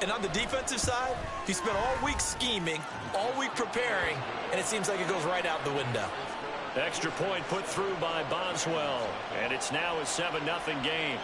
And on the defensive side, he spent all week scheming, all week preparing, and it seems like it goes right out the window. Extra point put through by Boswell, and it's now a 7-0 game.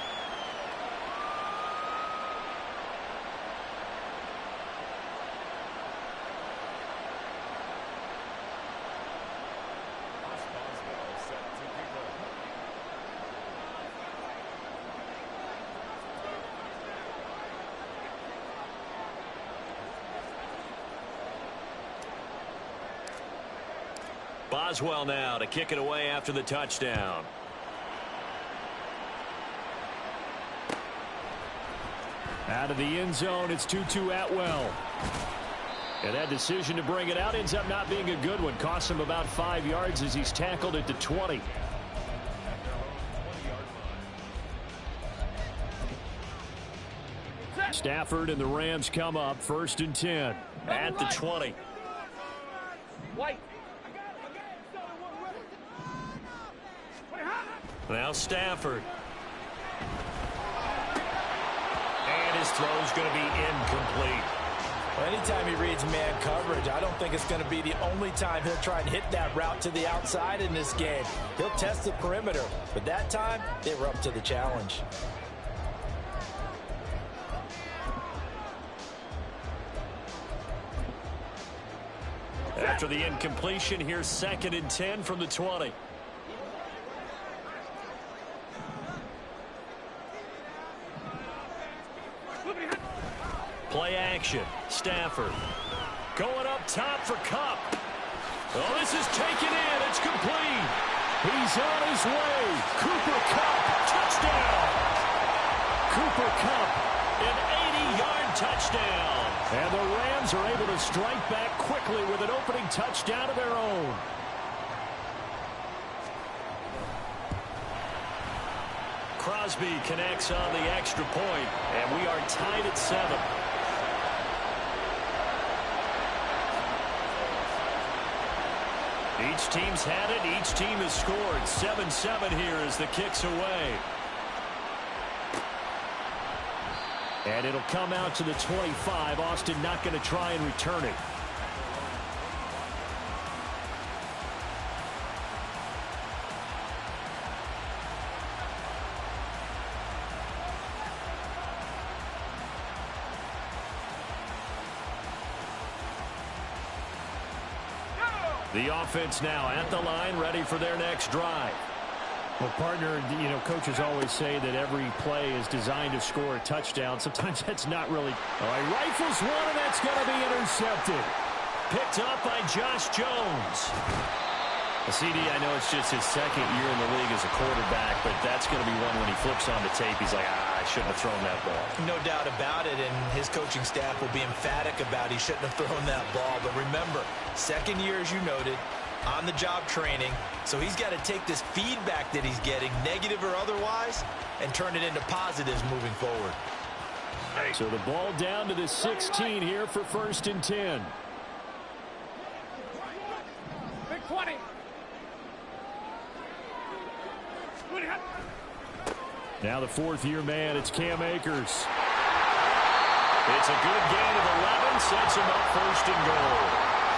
Boswell now to kick it away after the touchdown. Out of the end zone, it's 2-2 Atwell. And that decision to bring it out ends up not being a good one. Costs him about 5 yards as he's tackled at the 20. Stafford and the Rams come up 1st and 10 at the 20. White. Now Stafford. And his throw's going to be incomplete. Well, anytime he reads man coverage, I don't think it's going to be the only time he'll try and hit that route to the outside in this game. He'll test the perimeter, but that time they were up to the challenge. After the incompletion, here's 2nd and 10 from the 20. Play action. Stafford. Going up top for Kupp. Oh, this is taken in. It's complete. He's on his way. Cooper Kupp. Touchdown. Cooper Kupp. An 80-yard touchdown. And the Rams are able to strike back quickly with an opening touchdown of their own. Crosby connects on the extra point, and we are tied at 7. Each team's had it. Each team has scored. 7-7 here as the kick's away. And it'll come out to the 25. Austin not going to try and return it. The offense now at the line, ready for their next drive. Well, partner, you know, coaches always say that every play is designed to score a touchdown. Sometimes that's not really. All right, rifles one, and that's going to be intercepted. Picked up by Josh Jones. CD, I know it's just his 2nd year in the league as a quarterback, but that's going to be one when he flips on the tape. He's like, I shouldn't have thrown that ball. No doubt about it, and his coaching staff will be emphatic about he shouldn't have thrown that ball. But remember, 2nd year, as you noted, on-the-job training, so he's got to take this feedback that he's getting, negative or otherwise, and turn it into positives moving forward. So the ball down to the 16 here for 1st and 10. Big 20. Now the 4th-year man, it's Cam Akers. It's a good gain of 11, sets him up 1st and goal.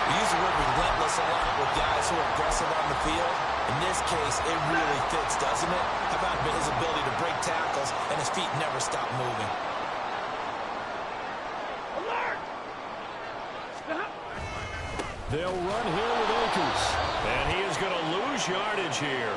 We use the word relentless a lot with guys who are aggressive on the field. In this case, it really fits, doesn't it? How about his ability to break tackles and his feet never stop moving? Alert! They'll run here with Akers. And he is going to lose yardage here.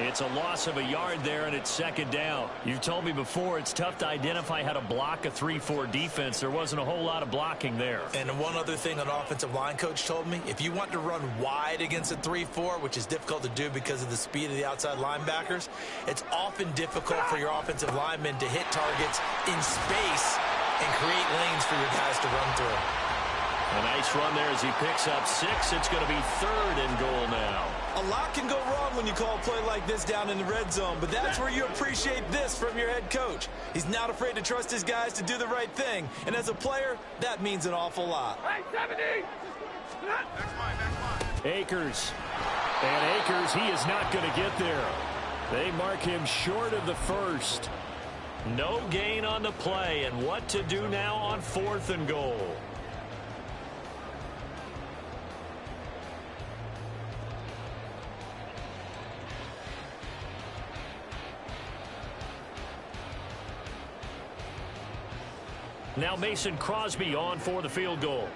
It's a loss of a yard there, and it's 2nd down. You've told me before it's tough to identify how to block a 3-4 defense. There wasn't a whole lot of blocking there. And one other thing an offensive line coach told me, if you want to run wide against a 3-4, which is difficult to do because of the speed of the outside linebackers, it's often difficult for your offensive linemen to hit targets in space and create lanes for your guys to run through. A nice run there as he picks up 6. It's going to be 3rd and goal now. A lot can go wrong when you call a play like this down in the red zone, but that's where you appreciate this from your head coach. He's not afraid to trust his guys to do the right thing, and as a player, that means an awful lot. Hey, 70! Akers. And Akers, he is not going to get there. They mark him short of the 1st. No gain on the play, and what to do now on 4th and goal. Now Mason Crosby on for the field goal.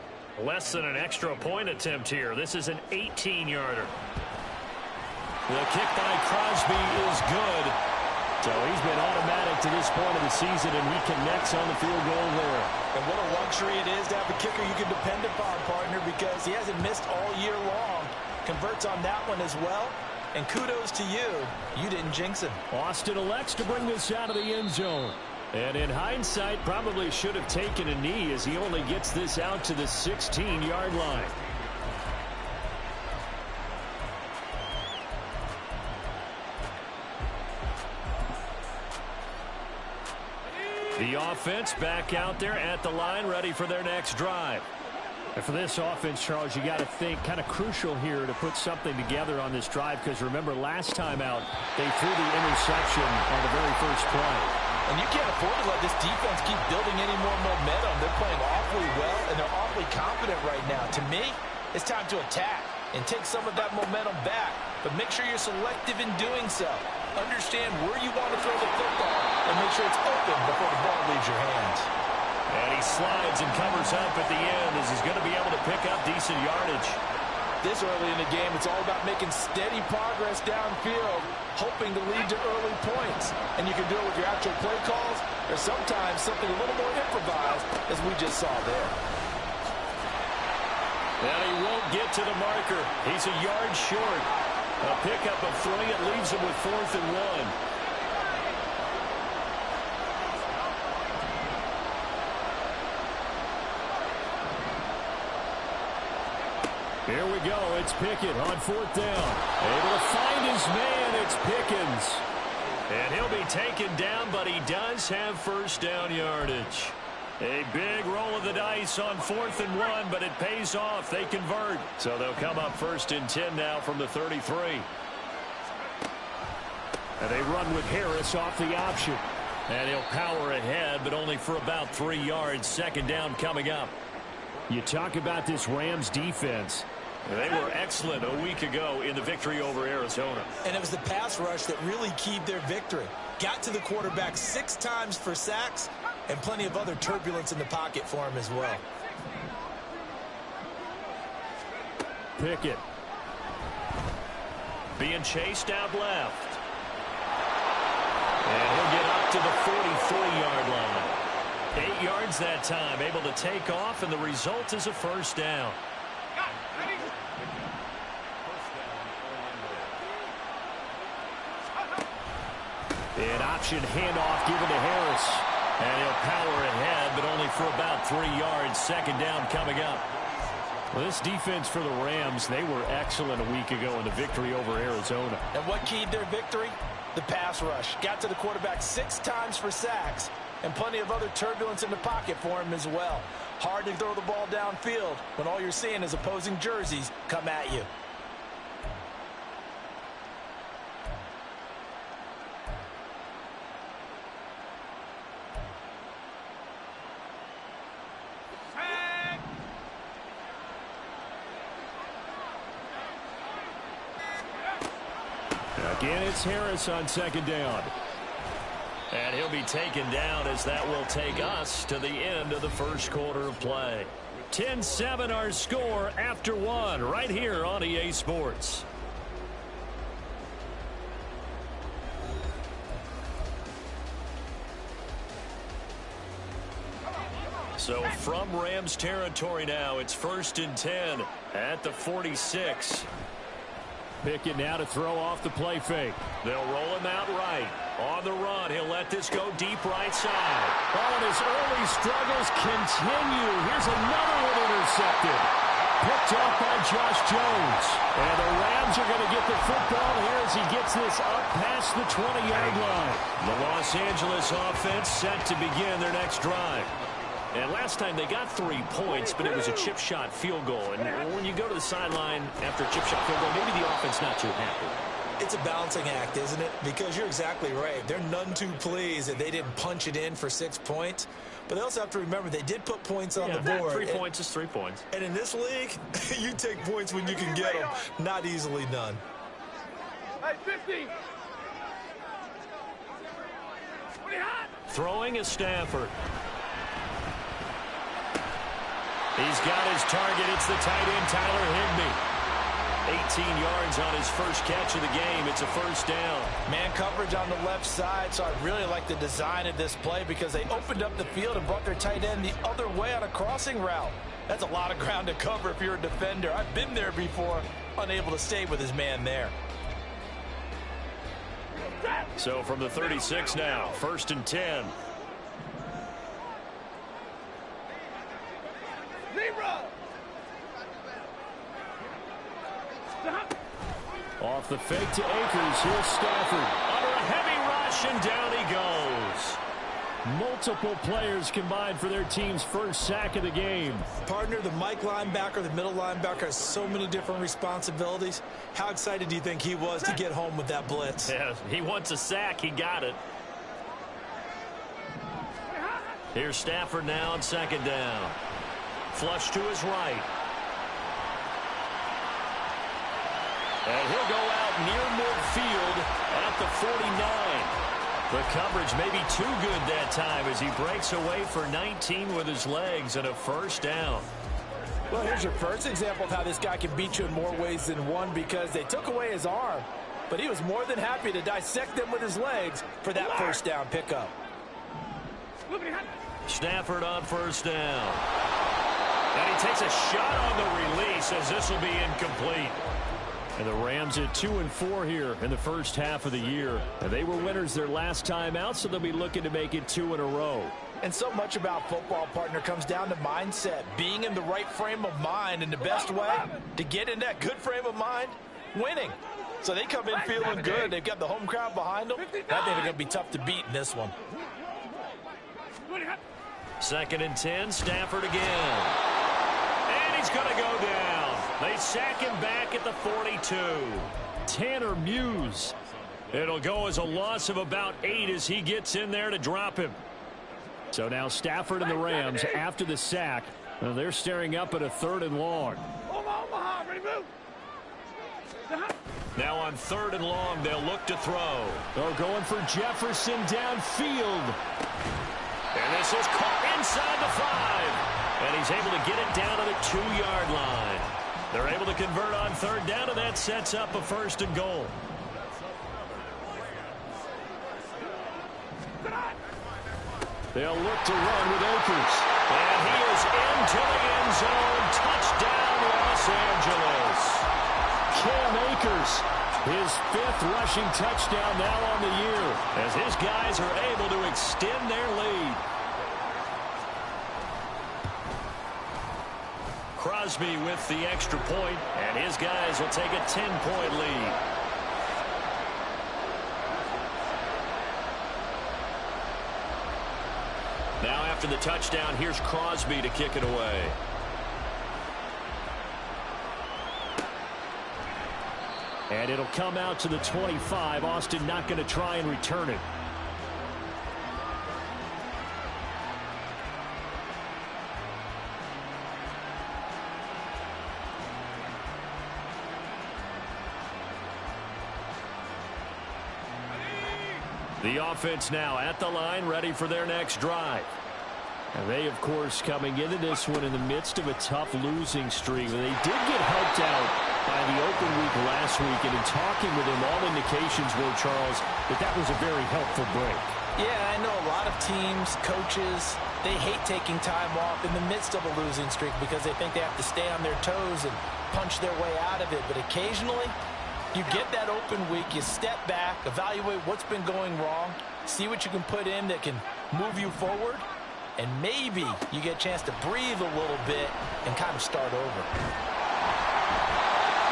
Less than an extra point attempt here. This is an 18-yarder. The kick by Crosby is good. So he's been automatic to this point of the season, and he connects on the field goal there. And what a luxury it is to have a kicker you can depend upon, partner, because he hasn't missed all year long. Converts on that one as well. And kudos to you. You didn't jinx him. Austin elects to bring this out of the end zone. And in hindsight, probably should have taken a knee as he only gets this out to the 16-yard line. The offense back out there at the line, ready for their next drive. And for this offense, Charles, you got to think kind of crucial here to put something together on this drive, because remember last time out, they threw the interception on the very first play. And you can't afford to let this defense keep building any more momentum. They're playing awfully well, and they're awfully confident right now. To me, it's time to attack and take some of that momentum back. But make sure you're selective in doing so. Understand where you want to throw the football and make sure it's open before the ball leaves your hands. And he slides and covers up at the end as he's going to be able to pick up decent yardage. This early in the game, it's all about making steady progress downfield, hoping to lead to early points. And you can do it with your actual play calls, or sometimes something a little more improvised, as we just saw there. And he won't get to the marker. He's a yard short. A pickup of 3. It leaves him with 4th and 1. Here we go. It's Pickett on 4th down. Able to find his man. It's Pickens. And he'll be taken down, but he does have first down yardage. A big roll of the dice on 4th and 1, but it pays off. They convert. So they'll come up 1st and 10 now from the 33. And they run with Harris off the option. And he'll power ahead, but only for about 3 yards. 2nd down coming up. You talk about this Rams defense. They were excellent a week ago in the victory over Arizona. And it was the pass rush that really keyed their victory. Got to the quarterback 6 times for sacks, and plenty of other turbulence in the pocket for him as well. Pickett. Being chased out left. And he'll get up to the 43-yard line. 8 yards that time, able to take off, and the result is a first down. An option handoff given to Harris. And he'll power ahead, but only for about 3 yards. 2nd down coming up. Well, this defense for the Rams, they were excellent a week ago in the victory over Arizona. And what keyed their victory? The pass rush. Got to the quarterback 6 times for sacks, and plenty of other turbulence in the pocket for him as well. Hard to throw the ball downfield when all you're seeing is opposing jerseys come at you. Again, it's Harris on 2nd down. And he'll be taken down as that will take us to the end of the first quarter of play. 10-7 our score after 1 right here on EA Sports. So from Rams territory now, it's 1st and 10 at the 46. Pickett now to throw off the play fake. They'll roll him out right. On the run, he'll let this go deep right side. Oh, and his early struggles continue. Here's another one intercepted. Picked off by Josh Jones. And the Rams are going to get the football here as he gets this up past the 20-yard line. The Los Angeles offense set to begin their next drive. And last time they got 3 points, but it was a chip shot field goal. And when you go to the sideline after a chip shot field goal, maybe the offense not too happy. It's a balancing act, isn't it? Because you're exactly right. They're none too pleased that they didn't punch it in for 6 points. But they also have to remember they did put points on the board. 3 points is 3 points. And in this league, you take points when you can get them. Not easily done. Hey, 50. Throwing is Stafford. He's got his target. It's the tight end, Tyler Higbee. 18 yards on his first catch of the game. It's a first down. Man coverage on the left side, so I really like the design of this play because they opened up the field and brought their tight end the other way on a crossing route. That's a lot of ground to cover if you're a defender. I've been there before, unable to stay with his man there. So from the 36 now, 1st and 10. Off the fake to Akers. Here's Stafford. Under a heavy rush, and down he goes. Multiple players combined for their team's first sack of the game. Partner, the Mike linebacker, the middle linebacker has so many different responsibilities. How excited do you think he was to get home with that blitz? Yeah, he wants a sack. He got it. Here's Stafford now on 2nd down. Flush to his right. And he'll go out near midfield at the 49. The coverage may be too good that time as he breaks away for 19 with his legs and a first down. Well, here's your first example of how this guy can beat you in more ways than one because they took away his arm, but he was more than happy to dissect them with his legs for that first down pickup. Stafford on 1st down. And he takes a shot on the release as this will be incomplete. And the Rams at 2-4 here in the first half of the year. And they were winners their last time out, so they'll be looking to make it 2 in a row. And so much about football, partner, comes down to mindset. Being in the right frame of mind, and the best way to get in that good frame of mind, winning. So they come in feeling good. They've got the home crowd behind them. I think they're going to be tough to beat in this one. 2nd and 10, Stafford again. And he's going to go down. They sack him back at the 42. Tanner Muse. It'll go as a loss of about 8 as he gets in there to drop him. So now Stafford and the Rams, after the sack, they're staring up at a 3rd and long. Now on 3rd and long, they'll look to throw. They're going for Jefferson downfield. And this is caught inside the 5. And he's able to get it down to the 2-yard line. They're able to convert on 3rd down, and that sets up a 1st and goal. They'll look to run with Akers. And he is into the end zone. Touchdown, Los Angeles. Cam Akers, his 5th rushing touchdown now on the year, as his guys are able to extend their lead. Crosby with the extra point, and his guys will take a 10-point lead. Now after the touchdown, here's Crosby to kick it away. And it'll come out to the 25. Austin not going to try and return it. The offense now at the line, ready for their next drive. And they, of course, coming into this one in the midst of a tough losing streak. They did get helped out by the open week last week, and in talking with him, all indications were, Charles, that was a very helpful break. Yeah, I know a lot of teams, coaches, they hate taking time off in the midst of a losing streak because they think they have to stay on their toes and punch their way out of it. But occasionally, you get that open week, you step back, evaluate what's been going wrong, see what you can put in that can move you forward, and maybe you get a chance to breathe a little bit and kind of start over.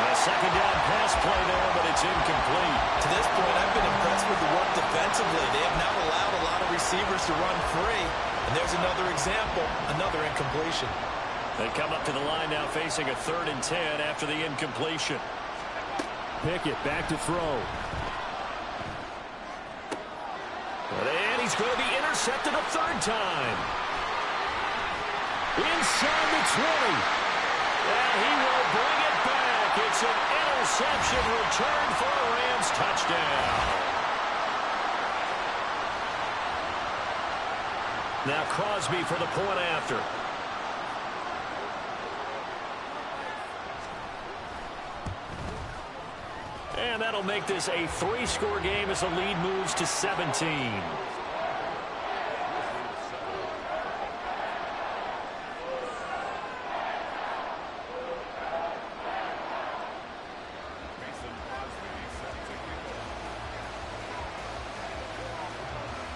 A 2nd down pass play there, but it's incomplete. To this point, I've been impressed with the work defensively. They have not allowed a lot of receivers to run free, and there's another example, another incompletion. They come up to the line now facing a 3rd and 10 after the incompletion. Pickett back to throw. And he's going to be intercepted a third time. Inside the 20. And he will bring it back. It's an interception return for a Rams touchdown. Now Crosby for the point after. And that'll make this a 3-score game as the lead moves to 17.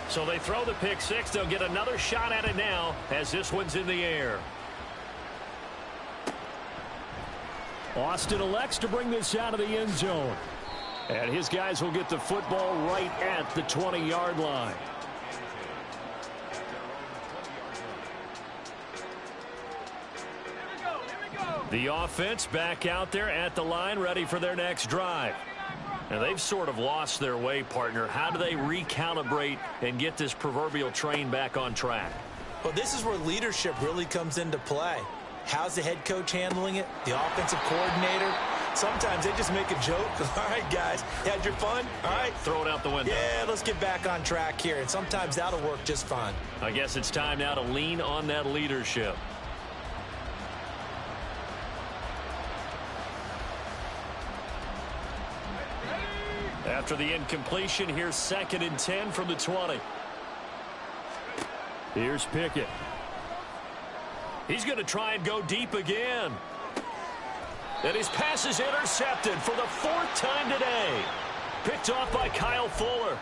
So they throw the pick six. They'll get another shot at it now as this one's in the air. Austin elects to bring this out of the end zone. And his guys will get the football right at the 20-yard line. The offense back out there at the line, ready for their next drive. Now, they've sort of lost their way, partner. How do they recalibrate and get this proverbial train back on track? Well, this is where leadership really comes into play. How's the head coach handling it? The offensive coordinator? Sometimes they just make a joke. All right, guys, you had your fun? All right. Throw it out the window. Yeah, let's get back on track here. And sometimes that'll work just fine. I guess it's time now to lean on that leadership. After the incompletion, here's 2nd and 10 from the 20. Here's Pickett. He's going to try and go deep again. And his pass is intercepted for the 4th time today. Picked off by Kyle Fuller.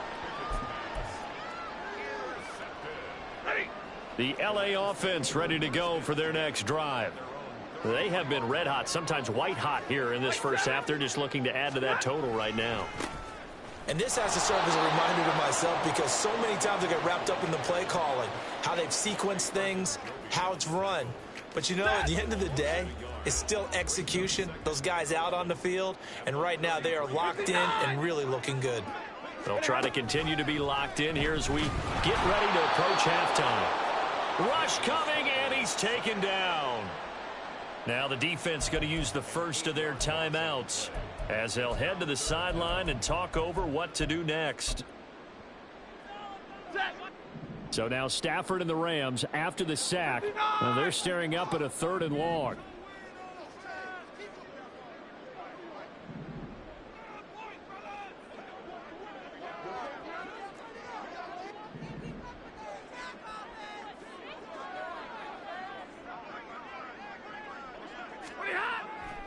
The LA offense ready to go for their next drive. They have been red hot, sometimes white hot here in this first half. They're just looking to add to that total right now. And this has to serve as a reminder to myself because so many times I get wrapped up in the play calling, how they've sequenced things, how it's run. But, you know, at the end of the day, it's still execution. Those guys out on the field, and right now they are locked in and really looking good. They'll try to continue to be locked in here as we get ready to approach halftime. Rush coming, and he's taken down. Now the defense going to use the first of their timeouts as they'll head to the sideline and talk over what to do next. So now Stafford and the Rams after the sack. Well, they're staring up at a 3rd and long.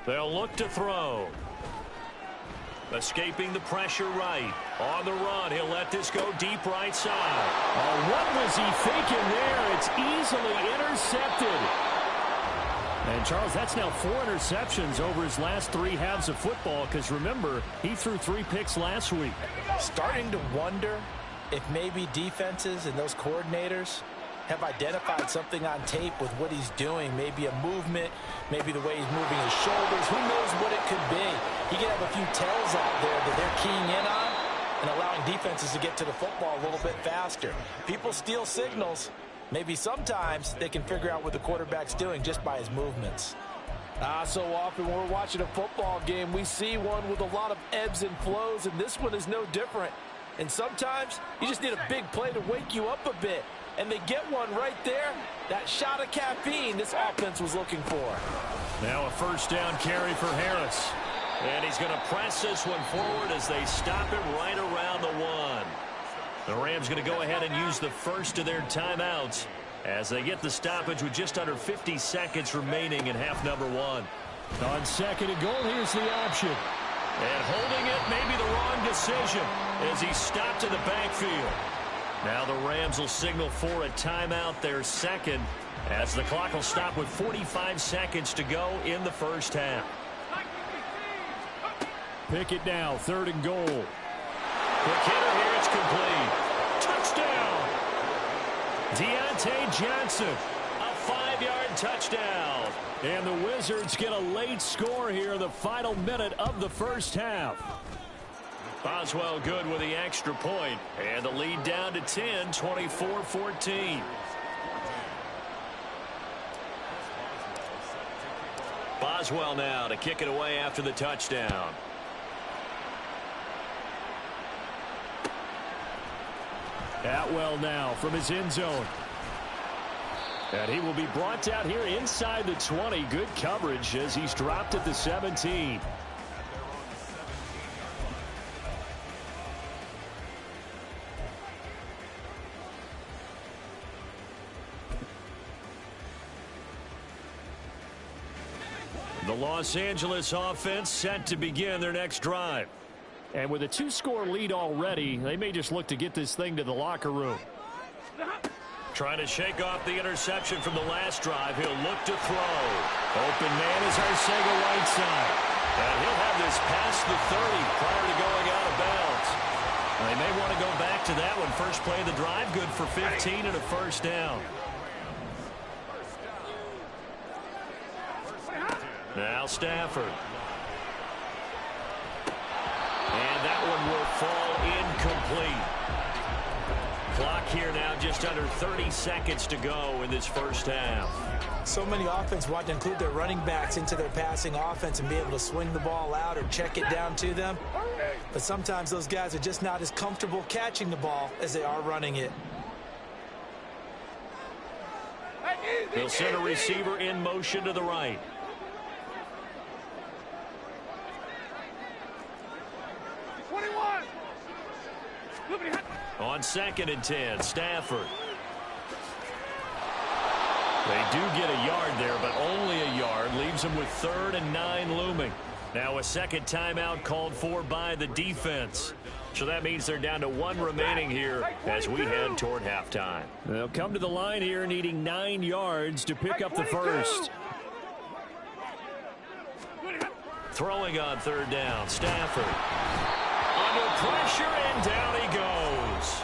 They'll look to throw. Escaping the pressure right. On the run, he'll let this go deep right side. Oh, what was he thinking there? It's easily intercepted. And, Charles, that's now 4 interceptions over his last 3 halves of football because, remember, he threw 3 picks last week. Starting to wonder if maybe defenses and those coordinators have identified something on tape with what he's doing. Maybe a movement, maybe the way he's moving his shoulders. Who knows what it could be? He could have a few tells out there that they're keying in on and allowing defenses to get to the football a little bit faster. People steal signals. Maybe sometimes they can figure out what the quarterback's doing just by his movements. So often when we're watching a football game, we see one with a lot of ebbs and flows, and this one is no different. And sometimes you just need a big play to wake you up a bit. And they get one right there. That shot of caffeine this offense was looking for. Now a 1st down carry for Harris. And he's going to press this one forward as they stop him right around the 1. The Rams going to go ahead and use the first of their timeouts as they get the stoppage with just under 50 seconds remaining in half number 1. On 2nd and goal, here's the option. And holding it may be the wrong decision as he stopped in the backfield. Now the Rams will signal for a timeout, their 2nd, as the clock will stop with 45 seconds to go in the first half. Pickett now, 3rd and goal. Quick hitter here, it's complete. Touchdown! Deontay Johnson, a 5-yard touchdown. And the Wizards get a late score here in the final minute of the first half. Boswell good with the extra point. And the lead down to 10, 24-14. Boswell now to kick it away after the touchdown. Atwell now from his end zone. And he will be brought down here inside the 20. Good coverage as he's dropped at the 17. The Los Angeles offense set to begin their next drive. And with a 2-score lead already, they may just look to get this thing to the locker room. Trying to shake off the interception from the last drive. He'll look to throw. Open man is Arcega-Whiteside. And he'll have this past the 30 prior to going out of bounds. They may want to go back to that one. First play of the drive, good for 15 and a first down. Now Stafford. And that one will fall incomplete. Clock here now just under 30 seconds to go in this first half. So many offenses want to include their running backs into their passing offense and be able to swing the ball out or check it down to them. But sometimes those guys are just not as comfortable catching the ball as they are running it. They'll send a receiver in motion to the right. On 2nd and 10, Stafford. They do get a yard there, but only a yard. Leaves them with 3rd and 9 looming. Now a second timeout called for by the defense. So that means they're down to 1 remaining here as we head toward halftime. They'll come to the line here needing 9 yards to pick up the first. Throwing on 3rd down, Stafford. Under pressure, and down he goes.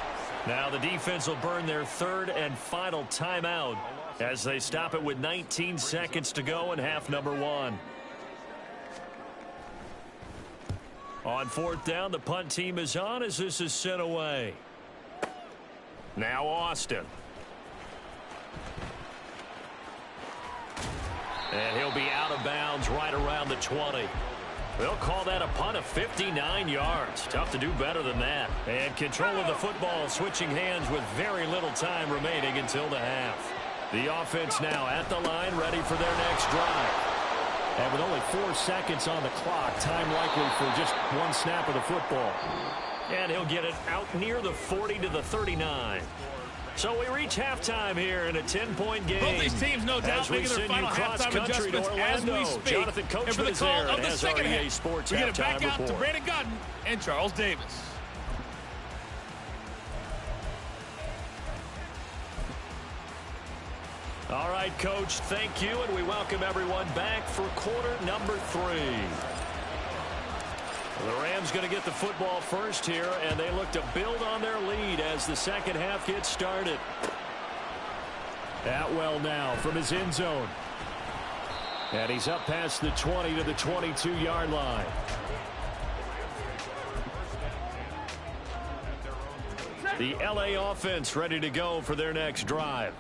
Now the defense will burn their 3rd and final timeout as they stop it with 19 seconds to go in half number 1. On 4th down, the punt team is on as this is sent away. Now Austin. And he'll be out of bounds right around the 20. They'll call that a punt of 59 yards. Tough to do better than that. And control of the football switching hands with very little time remaining until the half. The offense now at the line ready for their next drive. And with only 4 seconds on the clock, time likely for just 1 snap of the football. And he'll get it out near the 40 to the 39. So we reach halftime here in a 10-point game. Both these teams, no doubt, making their final halftime adjustments as we speak. Jonathan And for the call of the second half, Sports we get it back out report to Brandon Godden and Charles Davis. All right, Coach, thank you, and we welcome everyone back for quarter number 3. The Rams going to get the football first here, and they look to build on their lead as the second half gets started. Atwell now from his end zone. And he's up past the 20 to the 22-yard line. The LA offense ready to go for their next drive.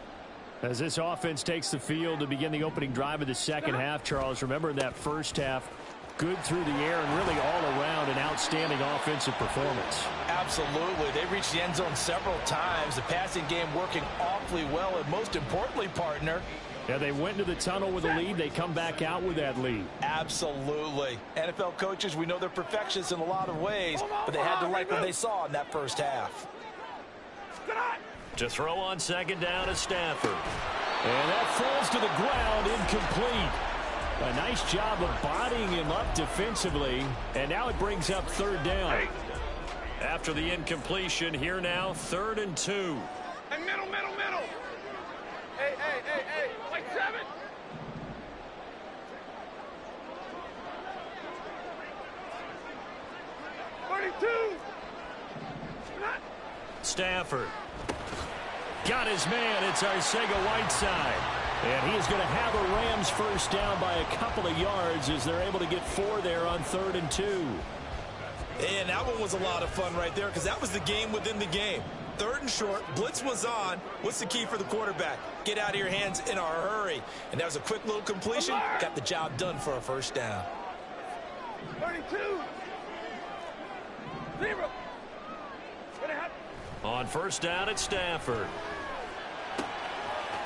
As this offense takes the field to begin the opening drive of the second half, Charles, remember in that first half, good through the air and really all around an outstanding offensive performance. Absolutely. They reached the end zone several times. The passing game working awfully well. And most importantly, partner, yeah, they went into the tunnel with a lead. They come back out with that lead. Absolutely. NFL coaches, we know they're perfectionists in a lot of ways, but they had to like what they saw in that first half. To throw on 2nd down is Stafford. And that falls to the ground, incomplete. A nice job of bodying him up defensively, and now it brings up 3rd down. After the incompletion, here now, 3rd and 2. Hey, middle. Hey, like 7. Stafford. Got his man. It's Arcega-Whiteside. And he is going to have a Rams first down by a couple of yards as they're able to get 4 there on 3rd and 2. And that one was a lot of fun right there because that was the game within the game. 3rd and short, blitz was on. What's the key for the quarterback? Get out of your hands in a hurry. And that was a quick little completion. Got the job done for a first down. 32. 0. On first down at Stafford.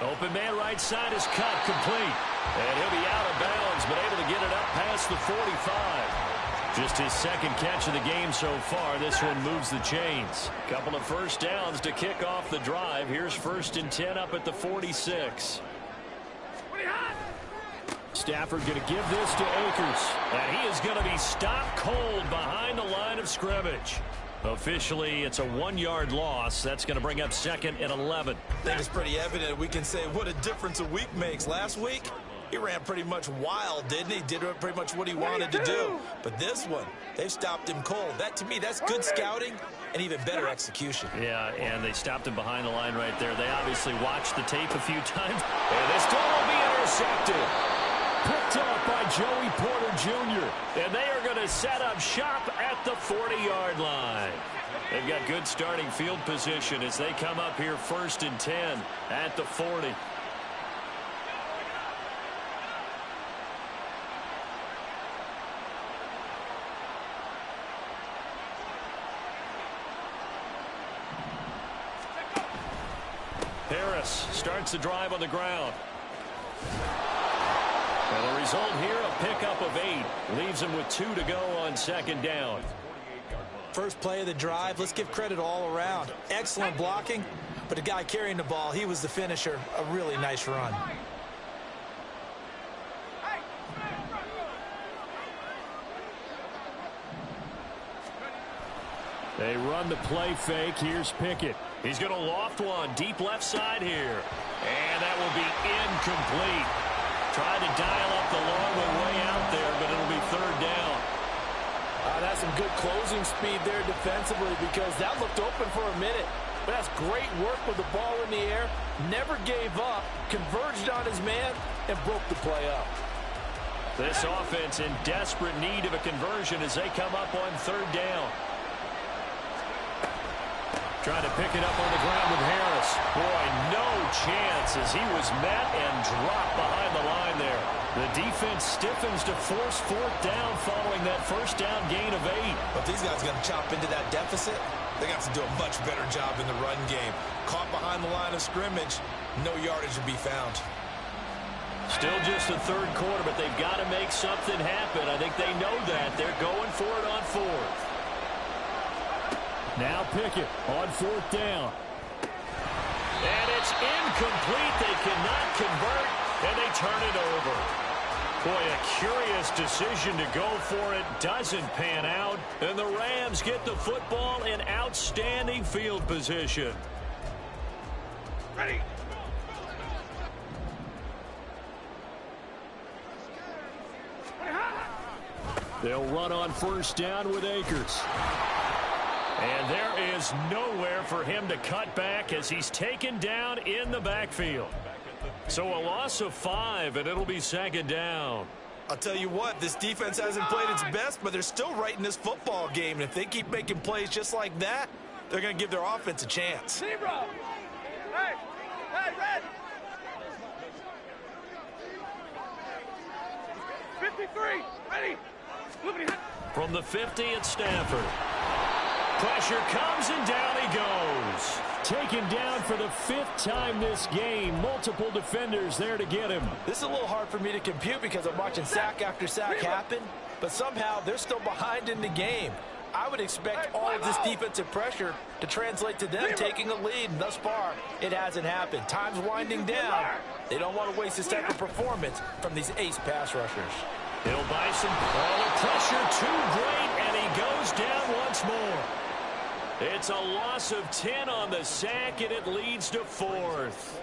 Open man right side is cut, complete. And he'll be out of bounds, but able to get it up past the 45. Just his 2nd catch of the game so far. This one moves the chains. Couple of first downs to kick off the drive. Here's 1st and 10 up at the 46. Stafford going to give this to Akers. And he is going to be stopped cold behind the line of scrimmage. Officially, it's a 1-yard loss. That's going to bring up 2nd and 11. I think it's pretty evident we can say what a difference a week makes. Last week, he ran pretty much wild, didn't he? Did pretty much what he wanted to do. But this one, they've stopped him cold. That, to me, that's good scouting and even better execution. Yeah, and they stopped him behind the line right there. They obviously watched the tape a few times. And this still will be intercepted. Picked up by Joey Porter Jr. And they are going to set up shop at the 40-yard line. They've got good starting field position as they come up here 1st and 10 at the 40. Harris starts the drive on the ground. And the result here, a pickup of 8. Leaves him with 2 to go on 2nd down. First play of the drive, let's give credit all around. Excellent blocking, but the guy carrying the ball, he was the finisher. A really nice run. They run the play fake. Here's Pickett. He's going to loft one deep left side here. And that will be incomplete. Tried to dial up the long way out there, but it'll be 3rd down. That's some good closing speed there defensively because that looked open for a minute. But that's great work with the ball in the air. Never gave up, converged on his man, and broke the play up. This offense in desperate need of a conversion as they come up on 3rd down. Trying to pick it up on the ground with Harris. Boy, no chance as he was met and dropped behind the line there. The defense stiffens to force 4th down following that first down gain of 8. But these guys are going to chop into that deficit. They got to do a much better job in the run game. Caught behind the line of scrimmage, no yardage to be found. Still just the 3rd quarter, but they've got to make something happen. I think they know that. They're going for it on 4th. Now Pickett on 4th down. And it's incomplete. They cannot convert, and they turn it over. Boy, a curious decision to go for it. Doesn't pan out, and the Rams get the football in outstanding field position. Ready. They'll run on first down with Akers. And there is nowhere for him to cut back as he's taken down in the backfield. So a loss of 5, and it'll be 2nd down. I'll tell you what, this defense hasn't played its best, but they're still right in this football game. And if they keep making plays just like that, they're going to give their offense a chance. Hey, red. 53, ready. From the 50 at Stafford. Pressure comes and down he goes. Taken down for the 5th time this game. Multiple defenders there to get him. This is a little hard for me to compute because I'm watching sack after sack happen, but somehow they're still behind in the game. I would expect all of this defensive pressure to translate to them taking a lead, and thus far, it hasn't happened. Time's winding down. They don't want to waste this type of performance from these ace pass rushers. He'll buy some pressure too great, and he goes down once more. It's a loss of 10 on the sack, and it leads to 4th.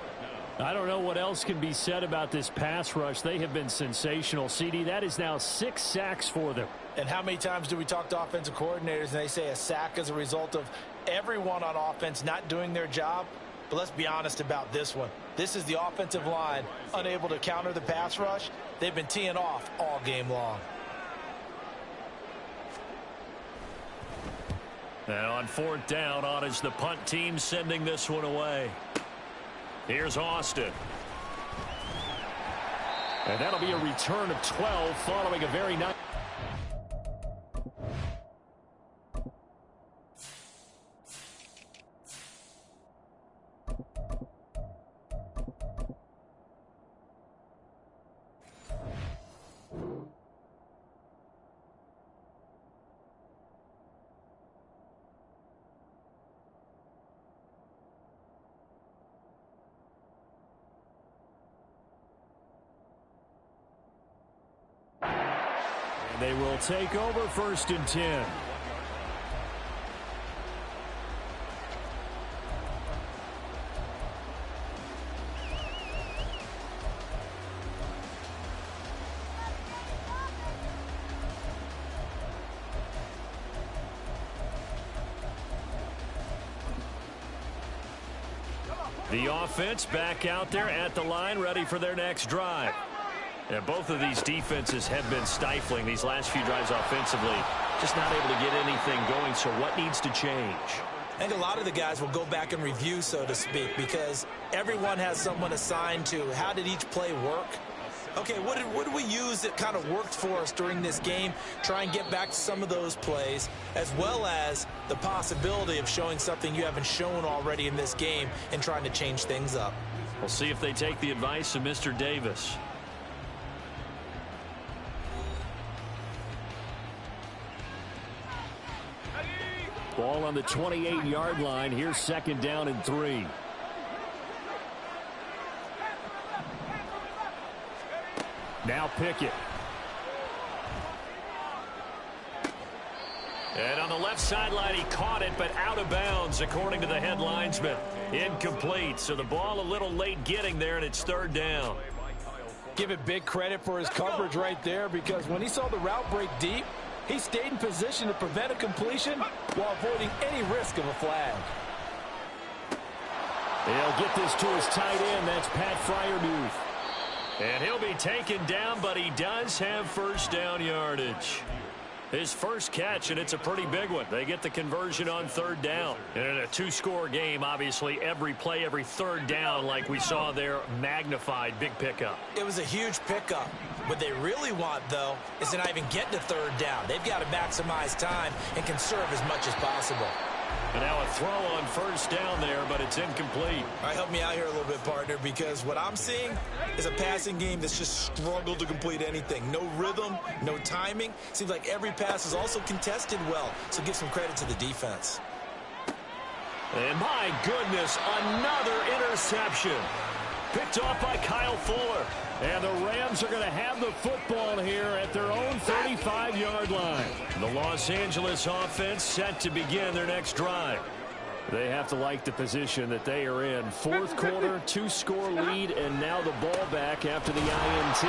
I don't know what else can be said about this pass rush. They have been sensational. CD, that is now 6 sacks for them. And how many times do we talk to offensive coordinators and they say a sack is a result of everyone on offense not doing their job? But let's be honest about this one. This is the offensive line unable to counter the pass rush. They've been teeing off all game long. And on 4th down, on is the punt team sending this one away. Here's Austin. And that'll be a return of 12 following a very nice. They will take over 1st and 10. The offense back out there at the line, ready for their next drive. And both of these defenses have been stifling these last few drives offensively. Just not able to get anything going, so what needs to change? I think a lot of the guys will go back and review, so to speak, because everyone has someone assigned to how did each play work. Okay, what did we use that kind of worked for us during this game? Try and get back to some of those plays, as well as the possibility of showing something you haven't shown already in this game and trying to change things up. We'll see if they take the advice of Mr. Davis. Ball on the 28-yard line. Here's 2nd down and 3. Now Pickett. And on the left sideline, he caught it, but out of bounds, according to the head linesman. Incomplete, so the ball a little late getting there, and it's 3rd down. Give it big credit for his coverage right there, because when he saw the route break deep, he stayed in position to prevent a completion while avoiding any risk of a flag. He'll get this to his tight end. That's Pat Freiermuth. And he'll be taken down, but he does have 1st down yardage. His first catch, and it's a pretty big one. They get the conversion on 3rd down. And in a 2-score game, obviously, every play, every 3rd down, like we saw there, magnified, big pickup. It was a huge pickup. What they really want, though, is to not even get to 3rd down. They've got to maximize time and conserve as much as possible. And now a throw on 1st down there, but it's incomplete. All right, help me out here a little bit, partner, because what I'm seeing is a passing game that's just struggled to complete anything. No rhythm, no timing. Seems like every pass is also contested well, so give some credit to the defense. And my goodness, another interception. Picked off by Kyle Fuller. And the Rams are going to have the football here at their own 35-yard line. The Los Angeles offense set to begin their next drive. They have to like the position that they are in. 4th quarter, 2-score lead, and now the ball back after the INT.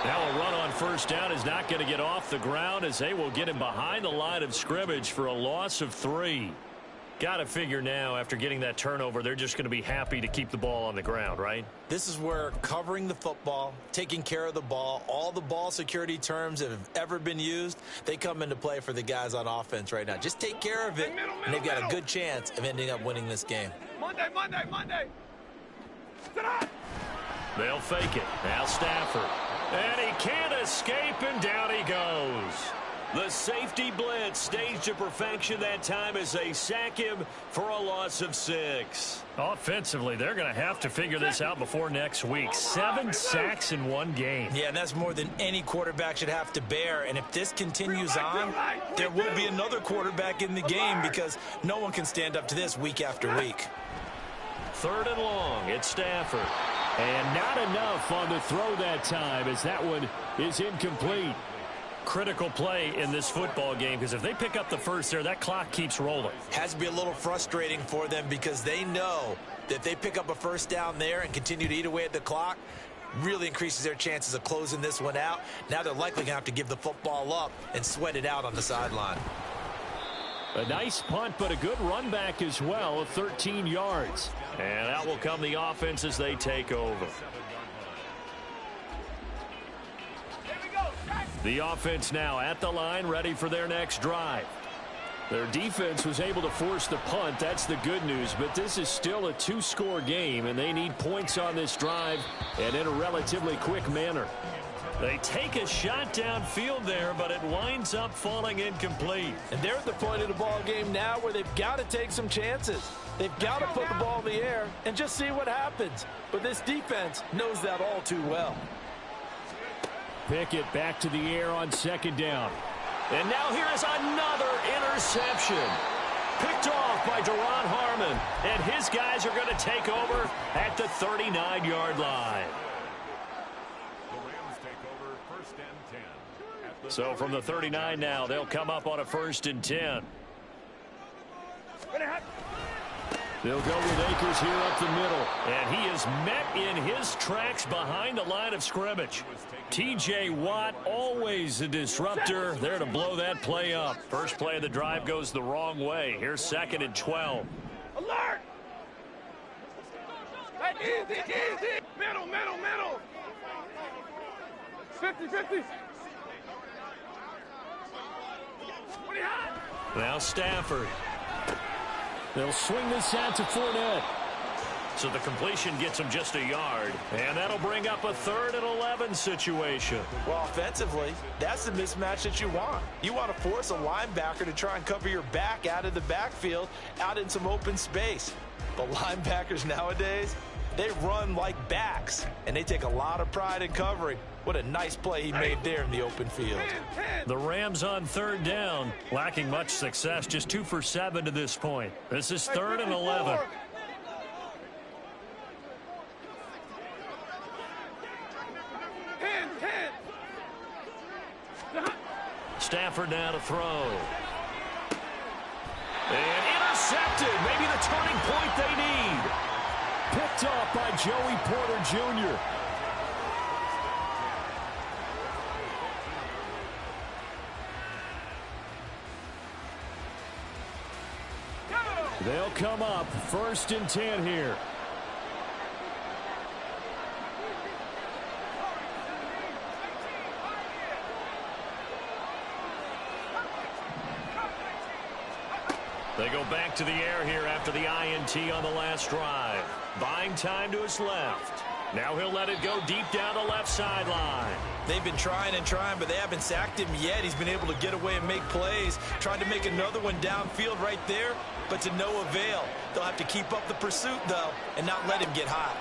Now a run on 1st down is not going to get off the ground, as they will get him behind the line of scrimmage for a loss of 3. Got to figure now, after getting that turnover, they're just going to be happy to keep the ball on the ground, right? This is where covering the football, taking care of the ball, all the ball security terms that have ever been used, they come into play for the guys on offense right now. Just take care of it, and they've got a good chance of ending up winning this game. Monday. They'll fake it. Now Stafford. And he can't escape, and down he goes. The safety blitz staged to perfection that time as they sack him for a loss of 6. Offensively, they're going to have to figure this out before next week. 7 sacks in 1 game. Yeah, and that's more than any quarterback should have to bear. And if this continues on, there will be another quarterback in the game, because no one can stand up to this week after week. 3rd and long. It's Stafford. And not enough on the throw that time, as that one is incomplete. Critical play in this football game, because if they pick up the 1st there, that clock keeps rolling. Has to be a little frustrating for them, because they know that if they pick up a 1st down there and continue to eat away at the clock, really increases their chances of closing this one out. Now they're likely going to have to give the football up and sweat it out on the sideline. A nice punt, but a good run back as well of 13 yards. And out will come the offense as they take over. The offense now at the line, ready for their next drive. Their defense was able to force the punt. That's the good news. But this is still a two-score game, and they need points on this drive and in a relatively quick manner. They take a shot downfield there, but it winds up falling incomplete. And they're at the point of the ball game now where they've got to take some chances. They've got to put the ball in the air and just see what happens. But this defense knows that all too well. Pickett back to the air on second down. And now here is another interception. Picked off by Deron Harmon. And his guys are going to take over at the 39-yard line. So from the 39 now, they'll come up on a 1st and 10. They'll go with Akers here up the middle. And he is met in his tracks behind the line of scrimmage. T.J. Watt, always a disruptor, there to blow that play up. First play of the drive goes the wrong way. Here's 2nd and 12. Alert! Easy, easy! Middle, middle, middle! 50-50! Now Stafford. They'll swing this out to Fournette. So the completion gets him just a yard. And that'll bring up a 3rd and 11 situation. Well, offensively, that's the mismatch that you want. You want to force a linebacker to try and cover your back out of the backfield, out in some open space. But linebackers nowadays, they run like backs, and they take a lot of pride in covering. What a nice play he made there in the open field. The Rams on 3rd down, lacking much success, just 2 for 7 to this point. This is 3rd and 11. Stafford now to throw. And intercepted. Maybe the turning point they need. Picked off by Joey Porter Jr. They'll come up 1st and 10 here. They go back to the air here after the INT on the last drive. Buying time to his left. Now he'll let it go deep down the left sideline. They've been trying and trying, but they haven't sacked him yet. He's been able to get away and make plays. Trying to make another one downfield right there, but to no avail. They'll have to keep up the pursuit, though, and not let him get hot.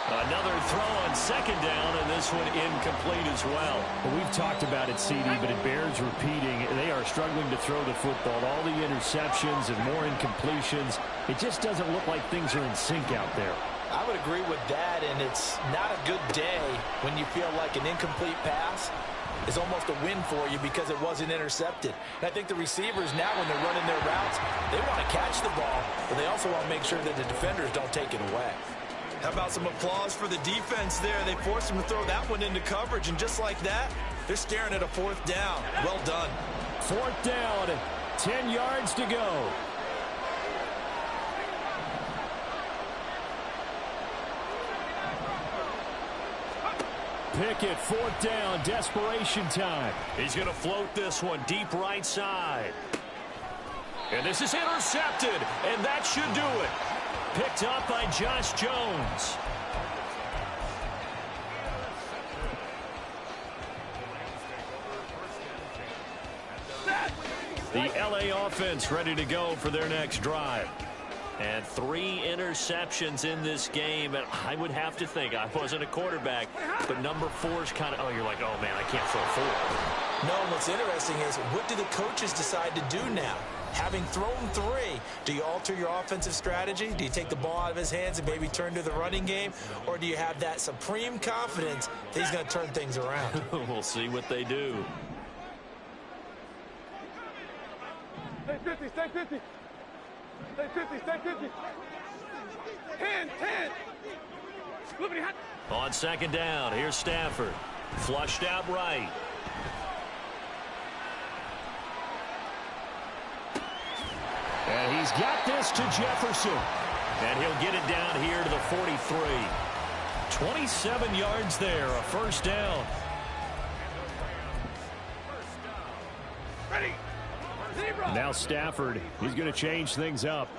Another throw on 2nd down, and this one incomplete as well. Well, we've talked about it, CD, but it bears repeating. They are struggling to throw the football. All the interceptions and more incompletions. It just doesn't look like things are in sync out there. I would agree with that, and it's not a good day when you feel like an incomplete pass is almost a win for you because it wasn't intercepted. And I think the receivers now, when they're running their routes, they want to catch the ball, but they also want to make sure that the defenders don't take it away. How about some applause for the defense there? They forced him to throw that one into coverage, and just like that, they're staring at a 4th down. Well done. 4th down, 10 yards to go. Pickett, 4th down, desperation time. He's going to float this one deep right side. And this is intercepted, and that should do it. Picked up by Josh Jones. The LA offense ready to go for their next drive. And 3 interceptions in this game. And I would have to think, I wasn't a quarterback, but number 4 is kind of, oh, you're like, oh, man, I can't throw 4. No, what's interesting is, what do the coaches decide to do now? Having thrown 3, do you alter your offensive strategy? Do you take the ball out of his hands and maybe turn to the running game? Or do you have that supreme confidence that he's going to turn things around? We'll see what they do. Stay 50, stay 50. Stay 50, stay 50. 10, 10. Flippity hot. On 2nd down, here's Stafford. Flushed out right. And he's got this to Jefferson. And he'll get it down here to the 43. 27 yards there, a first down. Ready. Zebra. Now Stafford, he's going to change things up.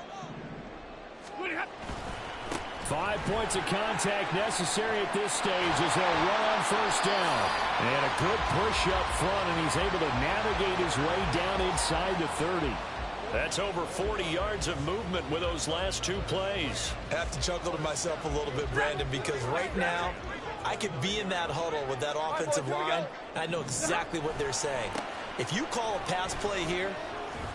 5 points of contact necessary at this stage as they'll run on first down. And a good push up front, and he's able to navigate his way down inside the 30. That's over 40 yards of movement with those last 2 plays. I have to chuckle to myself a little bit, Brandon, because right now I could be in that huddle with that offensive line, and I know exactly what they're saying. If you call a pass play here,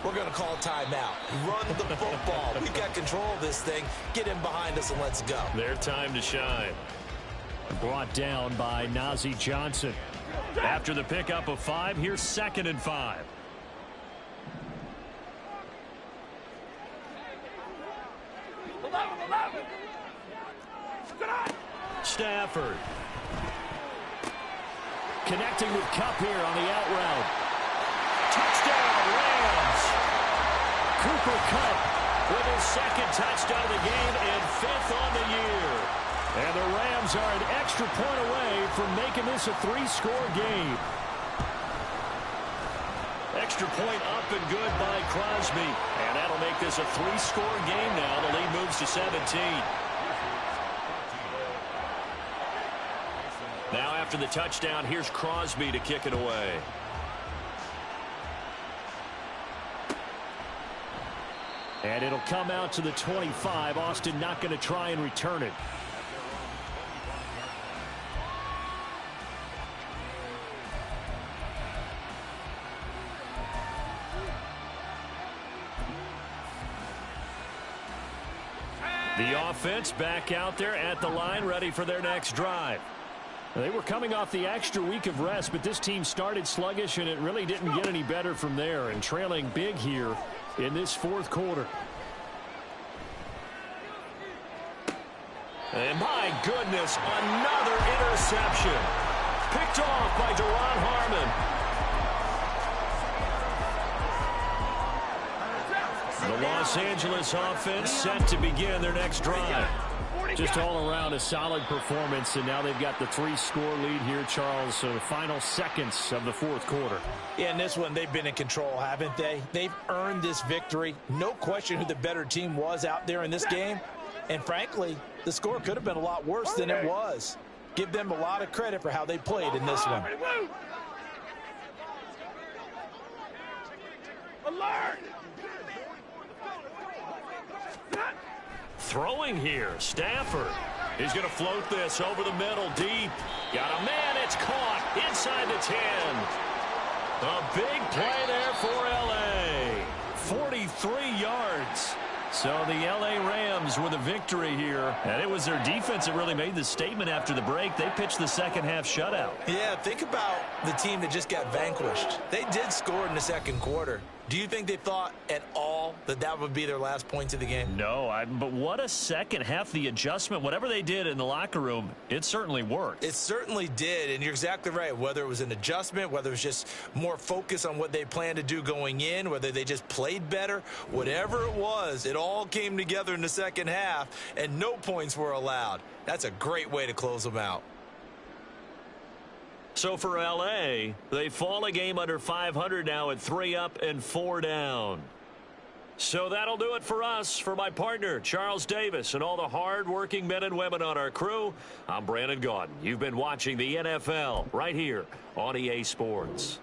we're going to call a timeout. Run the football. We've got control of this thing. Get in behind us and let's go. Their time to shine. Brought down by Najee Johnson. After the pickup of 5, here's 2nd and 5. Stafford. Connecting with Kupp here on the out route. Touchdown, Rams. Cooper Kupp with his 2nd touchdown of the game and 5th on the year. And the Rams are an extra point away from making this a 3-score game. Extra point up and good by Crosby. And that'll make this a 3-score game now. The lead moves to 17. Now after the touchdown, here's Crosby to kick it away. And it'll come out to the 25. Austin not going to try and return it. The offense back out there at the line, ready for their next drive. They were coming off the extra week of rest, but this team started sluggish, and it really didn't get any better from there, and trailing big here in this 4th quarter. And my goodness, another interception. Picked off by Deron Harmon. The Los Angeles offense set to begin their next drive. Just all around a solid performance, and now they've got the 3-score lead here, Charles. So the final seconds of the 4th quarter. Yeah, in this one, they've been in control, haven't they? They've earned this victory. No question who the better team was out there in this game. And frankly, the score could have been a lot worse than it was. Give them a lot of credit for how they played in this one. Alert! Throwing here, Stafford. He's going to float this over the middle, deep. Got a man, it's caught inside the 10. A big play there for L.A. 43 yards. So the L.A. Rams with a victory here. And it was their defense that really made the statement after the break. They pitched the second-half shutout. Yeah, think about the team that just got vanquished. They did score in the 2nd quarter. Do you think they thought at all that that would be their last points of the game? No, but what a second half. The adjustment, whatever they did in the locker room, it certainly worked. It certainly did, and you're exactly right. Whether it was an adjustment, whether it was just more focus on what they planned to do going in, whether they just played better, whatever it was, it all came together in the 2nd half, and no points were allowed. That's a great way to close them out. So for L.A., they fall a game under 500 now at 3 up and 4 down. So that'll do it for us. For my partner, Charles Davis, and all the hard-working men and women on our crew, I'm Brandon Gaudin. You've been watching the NFL right here on EA Sports.